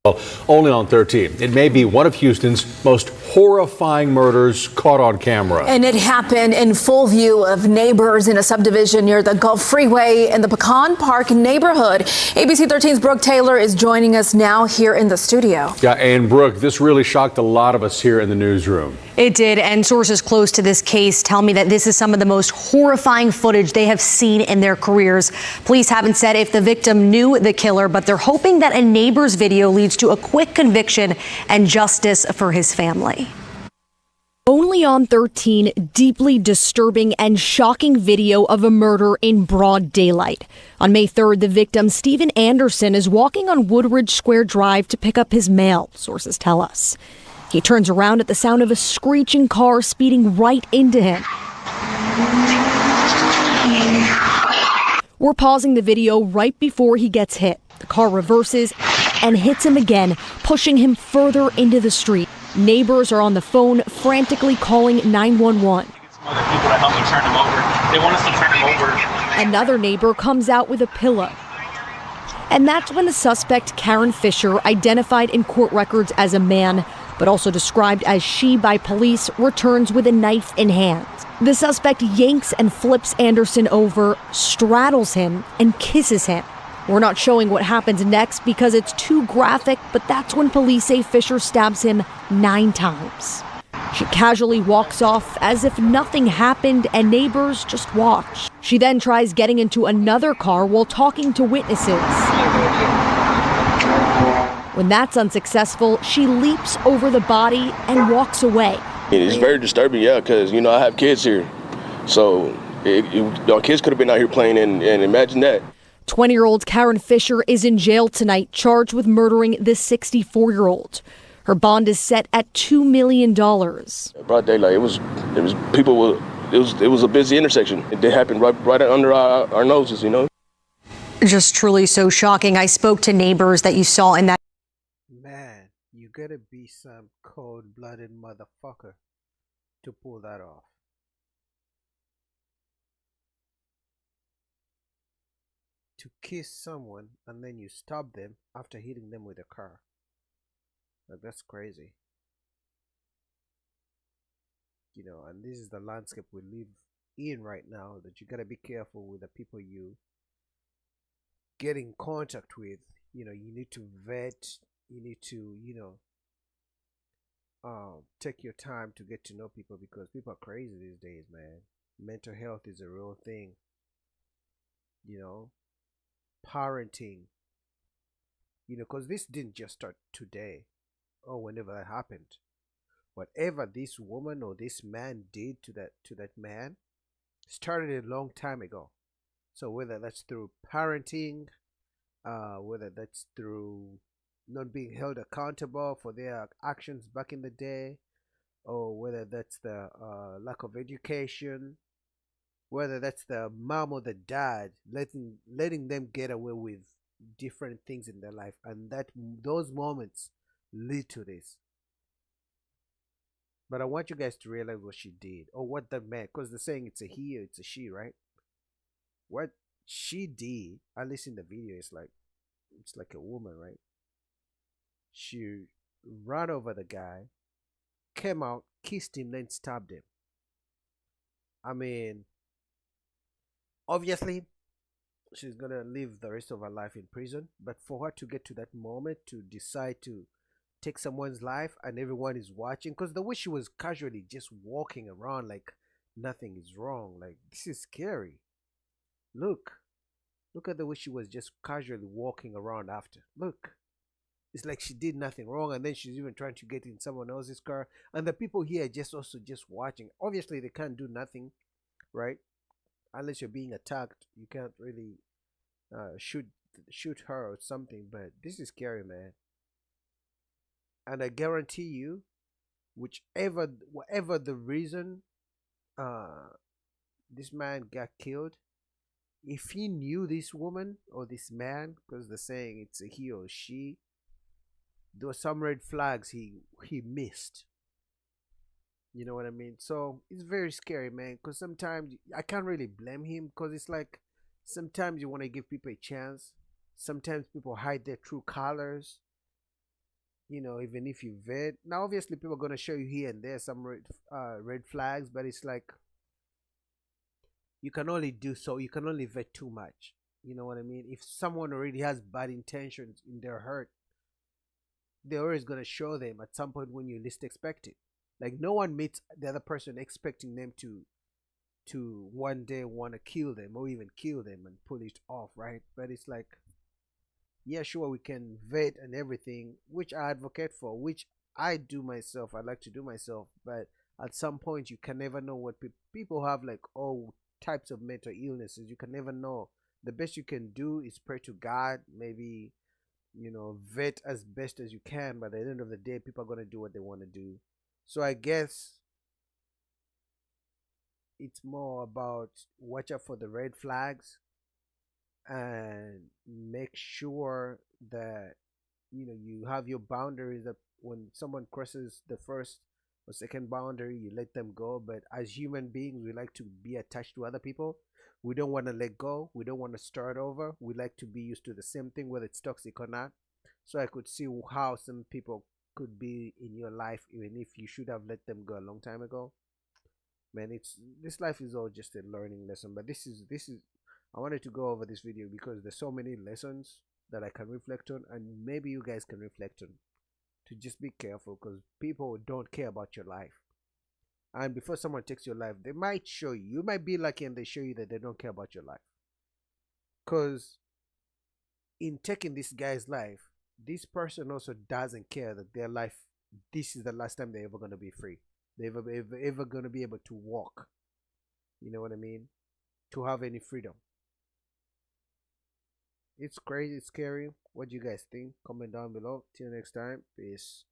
Well, only on 13. It may be one of Houston's most horrifying murders caught on camera. And it happened in full view of neighbors in a subdivision near the Gulf Freeway in the Pecan Park neighborhood. ABC 13's Brooke Taylor is joining us now here in the studio. Yeah, and Brooke, this really shocked a lot of us here in the newsroom. It did, and sources close to this case tell me that this is some of the most horrifying footage they have seen in their careers. Police haven't said if the victim knew the killer, but they're hoping that a neighbor's video leads to a quick conviction and justice for his family. Only on 13, deeply disturbing and shocking video of a murder in broad daylight. On May 3rd, the victim, Stephen Anderson, is walking on Woodridge Square Drive to pick up his mail, sources tell us. He turns around at the sound of a screeching car speeding right into him. We're pausing the video right before he gets hit. The car reverses and hits him again, pushing him further into the street. Neighbors are on the phone, frantically calling 911. Some other people to help me turn him over. They want us to turn him over. Another neighbor comes out with a pillow. And that's when the suspect, Karen Fisher, identified in court records as a man, but also described as she by police, returns with a knife in hand. The suspect yanks and flips Anderson over, straddles him, and kisses him. We're not showing what happens next because it's too graphic, but that's when police say Fisher stabs him 9 times. She casually walks off as if nothing happened and neighbors just watch. She then tries getting into another car while talking to witnesses. When that's unsuccessful, she leaps over the body and walks away. It's very disturbing, yeah, because, I have kids here. So our kids could have been out here playing, and imagine that. 20-year-old Karen Fisher is in jail tonight, charged with murdering this 64-year-old. Her bond is set at $2 million. Broad daylight, it was a busy intersection. It did happen right under our noses, Just truly so shocking. I spoke to neighbors that you saw in that. Man, you gotta be some cold-blooded motherfucker to pull that off. To kiss someone and then you stop them after hitting them with a car. Like, that's crazy. And this is the landscape we live in right now, that you gotta be careful with the people you get in contact with. You need to vet, you need to, take your time to get to know people, because people are crazy these days, man. Mental health is a real thing. Parenting, because this didn't just start today or whenever that happened. Whatever this woman or this man did to that man started a long time ago. So whether that's through parenting, whether that's through not being held accountable for their actions back in the day, or whether that's the lack of education, whether that's the mom or the dad letting them get away with different things in their life, and those moments lead to this. But I want you guys to realize what she did, or what that meant, because they're saying it's a he or it's a she, right? What she did, at least in the video, it's like a woman, right? She ran over the guy, came out, kissed him, then stabbed him. I mean, obviously, she's gonna live the rest of her life in prison, but for her to get to that moment to decide to take someone's life and everyone is watching, because the way she was casually just walking around like nothing is wrong, like, this is scary. Look at the way she was just casually walking around after. Look, it's like she did nothing wrong, and then she's even trying to get in someone else's car, and the people here are just watching. Obviously they can't do nothing, right? Unless you're being attacked, you can't really shoot her or something. But this is scary, man. And I guarantee you, whatever the reason this man got killed, if he knew this woman or this man, because they're saying it's a he or she, there were some red flags he missed. You know what I mean? So it's very scary, man, because sometimes I can't really blame him, because it's like sometimes you want to give people a chance. Sometimes people hide their true colors. you know, even if you vet, now obviously people are going to show you here and there some red flags, but it's like you can only do so, you can only vet too much. You know what I mean? If someone already has bad intentions in their heart, they're always going to show them at some point when you least expect it. Like, no one meets the other person expecting them to one day want to kill them or even kill them and pull it off, right? But it's like, yeah, sure, we can vet and everything, which I advocate for, which I do myself, I like to do myself, but at some point you can never know what people have, like all types of mental illnesses. You can never know. The best you can do is pray to God, maybe, you know, vet as best as you can, but at the end of the day, people are going to do what they want to do. So I guess it's more about watch out for the red flags and make sure that, you know, you have your boundaries, that when someone crosses the first or second boundary, you let them go. But as human beings, we like to be attached to other people. We don't want to let go. We don't want to start over. We like to be used to the same thing, whether it's toxic or not. So I could see how some people could be in your life even if you should have let them go a long time ago. Man, this life is all just a learning lesson. But this is I wanted to go over this video because there's so many lessons that I can reflect on, and maybe you guys can reflect on, to just be careful, because people don't care about your life. And before someone takes your life, they might show you. You might be lucky and they show you that they don't care about your life. Because in taking this guy's life, this person also doesn't care that their life, this is the last time they're ever going to be free. They're ever going to be able to walk. You know what I mean? To have any freedom. It's crazy, it's scary. What do you guys think? Comment down below. Till next time. Peace.